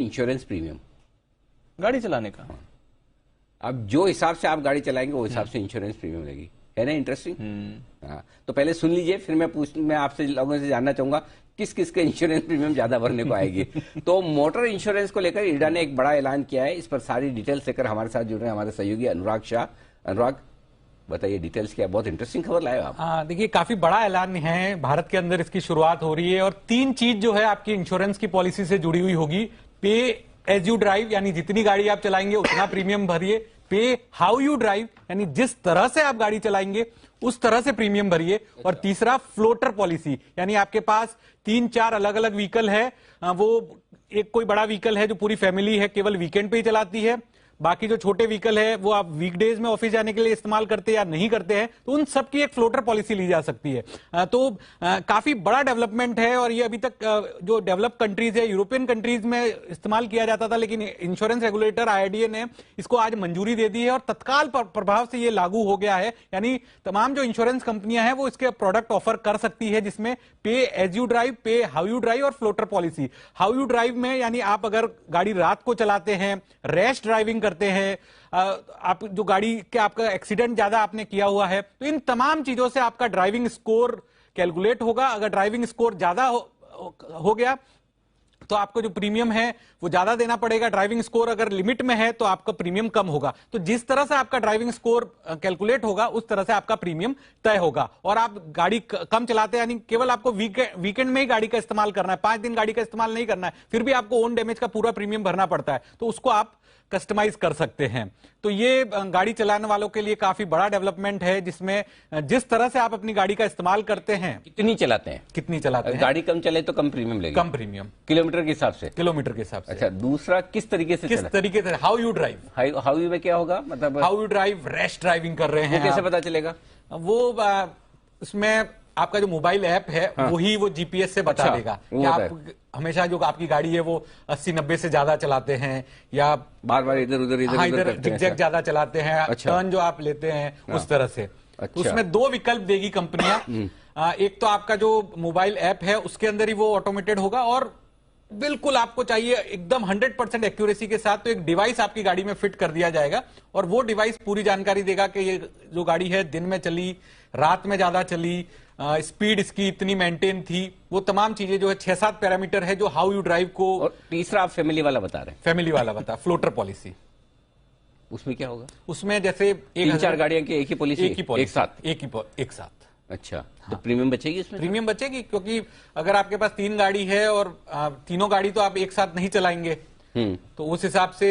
Insurance premium गाड़ी चलाने का। अब जो हिसाब से आप गाड़ी चलाएंगे वो हिसाब से इंश्योरेंस प्रीमियम लगेगी, है ना इंटरेस्टिंग। हाँ, तो पहले सुन लीजिए, फिर मैं आपसे लोगों से जानना चाहूंगा किस किस के इंश्योरेंस प्रीमियम ज्यादा भरने को आएगी। तो मोटर इंश्योरेंस को लेकर इरडा ने एक बड़ा ऐलान किया है। इस पर सारी डिटेल्स लेकर हमारे साथ जुड़ रहे हैं हमारे सहयोगी अनुराग शाह। अनुराग, बताइए डिटेल्स क्या, बहुत इंटरेस्टिंग खबर लाए आप। देखिए, काफी बड़ा ऐलान है, भारत के अंदर इसकी शुरुआत हो रही है और 3 चीज जो है आपकी इंश्योरेंस की पॉलिसी से जुड़ी हुई होगी। पे एज यू ड्राइव, यानी जितनी गाड़ी आप चलाएंगे उतना प्रीमियम भरिए। पे हाउ यू ड्राइव, यानी जिस तरह से आप गाड़ी चलाएंगे उस तरह से प्रीमियम भरिए। और तीसरा फ्लोटर पॉलिसी, यानी आपके पास 3-4 अलग अलग व्हीकल है, वो एक कोई बड़ा व्हीकल है जो पूरी फैमिली है केवल वीकेंड पे ही चलाती है, बाकी जो छोटे व्हीकल है वो आप वीकडेज में ऑफिस जाने के लिए इस्तेमाल करते हैं या नहीं करते हैं, तो उन सब की एक फ्लोटर पॉलिसी ली जा सकती है। तो काफी बड़ा डेवलपमेंट है और ये अभी तक जो डेवलप कंट्रीज है, यूरोपियन कंट्रीज में इस्तेमाल किया जाता था, लेकिन इंश्योरेंस रेगुलेटर IRDA ने इसको आज मंजूरी दे दी है और तत्काल प्रभाव से ये लागू हो गया है। यानी तमाम जो इंश्योरेंस कंपनियां हैं वो इसके प्रोडक्ट ऑफर कर सकती है, जिसमें पे एज यू ड्राइव, पे हाउ यू ड्राइव और floater policy. How you drive में यानी आप अगर गाड़ी रात को चलाते हैं, रैश ड्राइविंग करते हैं, आप जो गाड़ी के आपका एक्सीडेंट ज्यादा आपने किया हुआ है, तो इन तमाम चीजों से आपका ड्राइविंग स्कोर कैलकुलेट होगा। अगर ड्राइविंग स्कोर ज्यादा हो गया तो आपको जो प्रीमियम है वो ज्यादा देना पड़ेगा। ड्राइविंग स्कोर अगर लिमिट में है तो आपका प्रीमियम कम होगा। तो जिस तरह से आपका ड्राइविंग स्कोर कैलकुलेट होगा उस तरह से आपका प्रीमियम तय होगा। और आप गाड़ी कम चलाते हैं, यानी केवल आपको वीकेंड में ही गाड़ी का इस्तेमाल करना है, 5 दिन गाड़ी का इस्तेमाल नहीं करना है, फिर भी आपको ओन डैमेज का पूरा प्रीमियम भरना पड़ता है, तो उसको आप कस्टमाइज कर सकते हैं। तो ये गाड़ी चलाने वालों के लिए काफी बड़ा डेवलपमेंट है, जिसमें जिस तरह से आप अपनी गाड़ी का इस्तेमाल करते हैं, कितनी चलाते हैं, गाड़ी कम चले तो कम प्रीमियम लगेगा, कम प्रीमियम किलोमीटर के हिसाब से, अच्छा, दूसरा किस तरीके से how you drive, how you में क्या होगा, मतलब how you drive, rash driving कर रहे हैं, कैसे पता चलेगा? वो उसमें आपका जो मोबाइल ऐप है वही वो GPS से बता देगा कि आप हमेशा जो आपकी गाड़ी है वो 80-90 से ज्यादा चलाते हैं या बार बार इधर उधर जिगजैग ज्यादा चलाते हैं, टर्न जो आप लेते हैं उस तरह से। तो उसमें 2 विकल्प देगी कंपनियां। एक तो आपका जो मोबाइल ऐप है उसके अंदर ही वो ऑटोमेटेड होगा और बिल्कुल आपको चाहिए एकदम 100% एक्यूरेसी के साथ तो एक डिवाइस आपकी गाड़ी में फिट कर दिया जाएगा और वो डिवाइस पूरी जानकारी देगा कि ये जो गाड़ी है दिन में चली, रात में ज्यादा चली, स्पीड इसकी इतनी मेंटेन थी, वो तमाम चीजें जो है 6-7 पैरामीटर है जो हाउ यू ड्राइव को। और तीसरा आप फैमिली वाला बता रहे हैं, फैमिली वाला बता फ्लोटर पॉलिसी। उसमें क्या होगा? उसमें जैसे 3-4 गाड़ियां की एक ही पॉलिसी, एक साथ। अच्छा, तो प्रीमियम बचेगी इसमें? प्रीमियम बचेगी, क्योंकि अगर आपके पास 3 गाड़ी है और तीनों गाड़ी तो आप एक साथ नहीं चलाएंगे, तो उस हिसाब से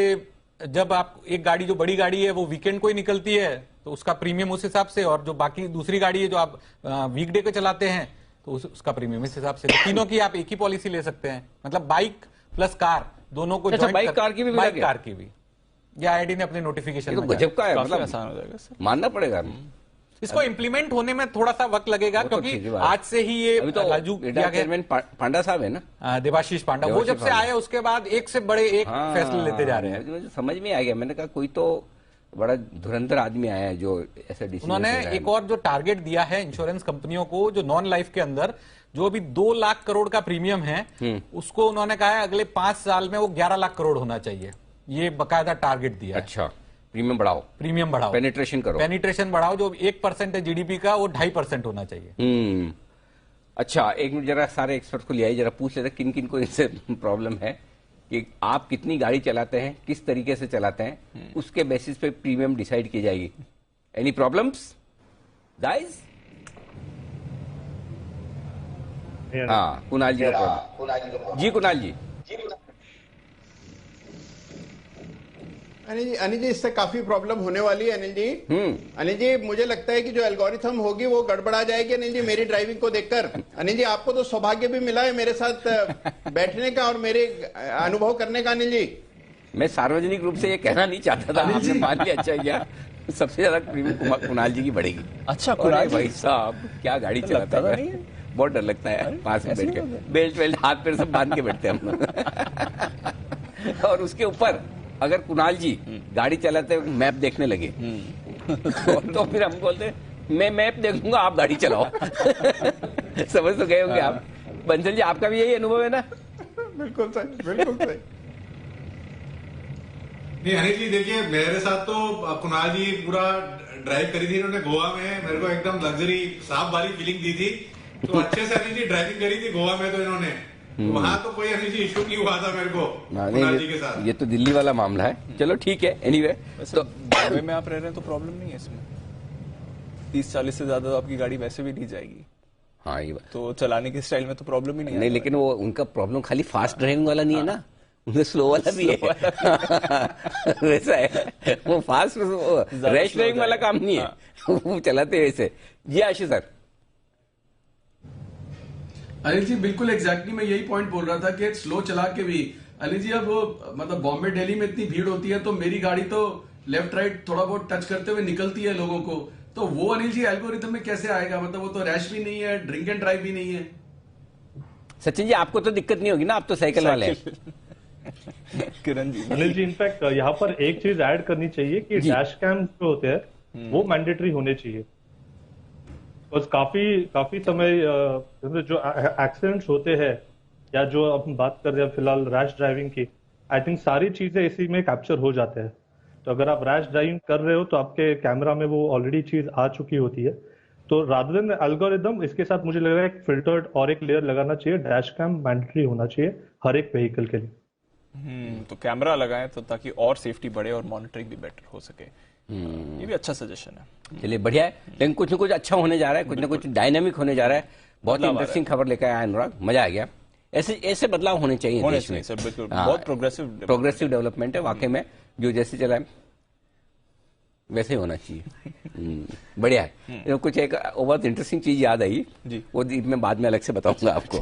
जब आप एक गाड़ी जो बड़ी गाड़ी है वो वीकेंड को ही निकलती है तो उसका प्रीमियम उस हिसाब से, और जो बाकी दूसरी गाड़ी है जो आप वीकडे को चलाते हैं तो उसका प्रीमियम इस हिसाब से। तो तीनों की आप एक ही पॉलिसी ले सकते हैं, मतलब बाइक प्लस कार दोनों को। अच्छा, बाइक कार की भी या IRDA ने अपने नोटिफिकेशन में गजब का है, मतलब आसान हो जाएगा, मानना पड़ेगा। इसको इम्प्लीमेंट होने में थोड़ा सा वक्त लगेगा क्योंकि आज से ही ये लागू किया गया। पांडा साहब है ना, देवाशीष पांडा, वो जब से आए उसके बाद एक से बड़े एक फैसले लेते जा रहे हैं। मुझे समझ में आ गया, मैंने कहा कोई तो बड़ा धुरंधर आदमी आया है जो ऐसा डिसीजन। उन्होंने एक और जो टारगेट दिया है इंश्योरेंस कंपनियों को, जो नॉन लाइफ के अंदर जो अभी 2 लाख करोड़ का प्रीमियम है उसको उन्होंने कहा है अगले 5 साल में वो 11 लाख करोड़ होना चाहिए। ये बाकायदा टारगेट दिया। अच्छा, प्रीमियम बढ़ाओ, पेनिट्रेशन बढ़ाओ, जो 1% है GDP का वो 2.5% होना चाहिए। अच्छा, एक मिनट जरा सारे एक्सपर्ट को ले आइए, जरा पूछ लेते किन किन को इससे प्रॉब्लम है कि आप कितनी गाड़ी चलाते हैं, किस तरीके से चलाते हैं, उसके बेसिस पे प्रीमियम डिसाइड की जाएगी। Any problems guys? हाँ, कुणाल जी का प्रॉब्लम। जी कुणाल जी। अनिल जी इससे काफी प्रॉब्लम होने वाली है अनिल जी। अनिल जी मुझे लगता है कि जो एल्गोरिथम होगी वो गड़बड़ा जाएगी अनिल जी, मेरी ड्राइविंग को देखकर। अनिल जी आपको तो सौभाग्य भी मिला है मेरे साथ बैठने का और मेरे अनुभव करने का। अनिल जी मैं सार्वजनिक रूप से ये कहना नहीं चाहता था, आपने मान लिया, अच्छा किया। सबसे ज्यादा प्रीमियम कुणाल जी की बढ़ेगी। अच्छा, कुणाल भाई साहब क्या गाड़ी चलाता है, बहुत डर लगता है पास में बैठ के, बेल्ट हाथ पैर सब बांध के बैठते हैं हम। और उसके ऊपर अगर कुणाल जी गाड़ी चलाते हुए मैप देखने लगे तो फिर हम बोलते मैं मैप देखूंगा, आप गाड़ी चलाओ। समझ तो गए होंगे आप। बंसल जी आपका भी यही अनुभव है ना? बिल्कुल सही, बिल्कुल सही। नहीं अनिल जी देखिए, मेरे साथ तो कुणाल जी पूरा ड्राइव करी थी इन्होंने गोवा में, मेरे को एकदम लग्जरी साफ वाली फीलिंग दी थी। तो अच्छे से अनिल जी ड्राइविंग करी थी गोवा में तो इन्होंने, तो वहां तो कोई अनिल जी इशू नहीं हुआ था मेरे को कुणाल जी के साथ। ये तो दिल्ली वाला मामला है। चलो ठीक है, एनीवे तो बॉम्बे में आप रह रहे हैं तो प्रॉब्लम नहीं है इसमें, 30-40 से ज्यादा तो आपकी गाड़ी वैसे भी नहीं जाएगी, हाँ ये बात तो चलाने के स्टाइल में तो प्रॉब्लम ही नहीं नहीं, लेकिन वो उनका प्रॉब्लम खाली फास्ट ड्राइविंग वाला नहीं है ना, उनका स्लो वाला भी है। वैसा है, वो फास्ट रैश ड्राइविंग वाला काम नहीं है, वो चलाते वैसे। जी आशीष सर। अनिल जी बिल्कुल एग्जैक्टली मैं यही पॉइंट बोल रहा था कि स्लो चला के भी अनिल जी, अब मतलब बॉम्बे दिल्ली में इतनी भीड़ होती है तो मेरी गाड़ी तो लेफ्ट राइट थोड़ा बहुत टच करते हुए निकलती है लोगों को, तो वो अनिल जी एल्गोरिथम में कैसे आएगा? मतलब वो तो रैश भी नहीं है, ड्रिंक एंड ड्राइव भी नहीं है। सचिन जी आपको तो दिक्कत नहीं होगी ना, आप तो साइकिल वाले हैं। किरण जी। अनिल जी इनफैक्ट यहाँ पर एक चीज ऐड करनी चाहिए कि डैश कैम जो होते हैं वो मैंडेटरी होने चाहिए। बस काफी समय जो एक्सीडेंट्स होते हैं या जो अब हम बात कर रहे हैं फिलहाल रैश ड्राइविंग की, आई थिंक सारी चीजें इसी में कैप्चर हो जाते हैं। तो अगर आप रैश ड्राइविंग कर रहे हो तो आपके कैमरा में वो ऑलरेडी चीज आ चुकी होती है। तो रादर देन एल्गोरिदम, इसके साथ मुझे लग रहा है एक फिल्टर्ड और एक लेयर लगाना चाहिए, डैश कैम मैंडेटरी होना चाहिए हर एक व्हीकल के लिए। तो कैमरा लगाएं तो ताकि और सेफ्टी बढ़े और मॉनिटरिंग भी बेटर हो सके। ये भी अच्छा सजेशन है। चलिए बढ़िया है, लेकिन कुछ न कुछ अच्छा होने जा रहा है, कुछ न कुछ डायनामिक होने जा रहा है। बहुत ही इंटरेस्टिंग खबर लेकर आया अनुराग, मजा आ गया। ऐसे बदलाव होने चाहिए देश में। सर बिल्कुल, हाँ, बहुत प्रोग्रेसिव डेवलपमेंट है वाकई में, जो जैसे चला है वैसे ही होना चाहिए। बढ़िया है। कुछ एक बहुत इंटरेस्टिंग चीज याद आई, जी, वो मैं बाद में अलग से बताऊंगा आपको।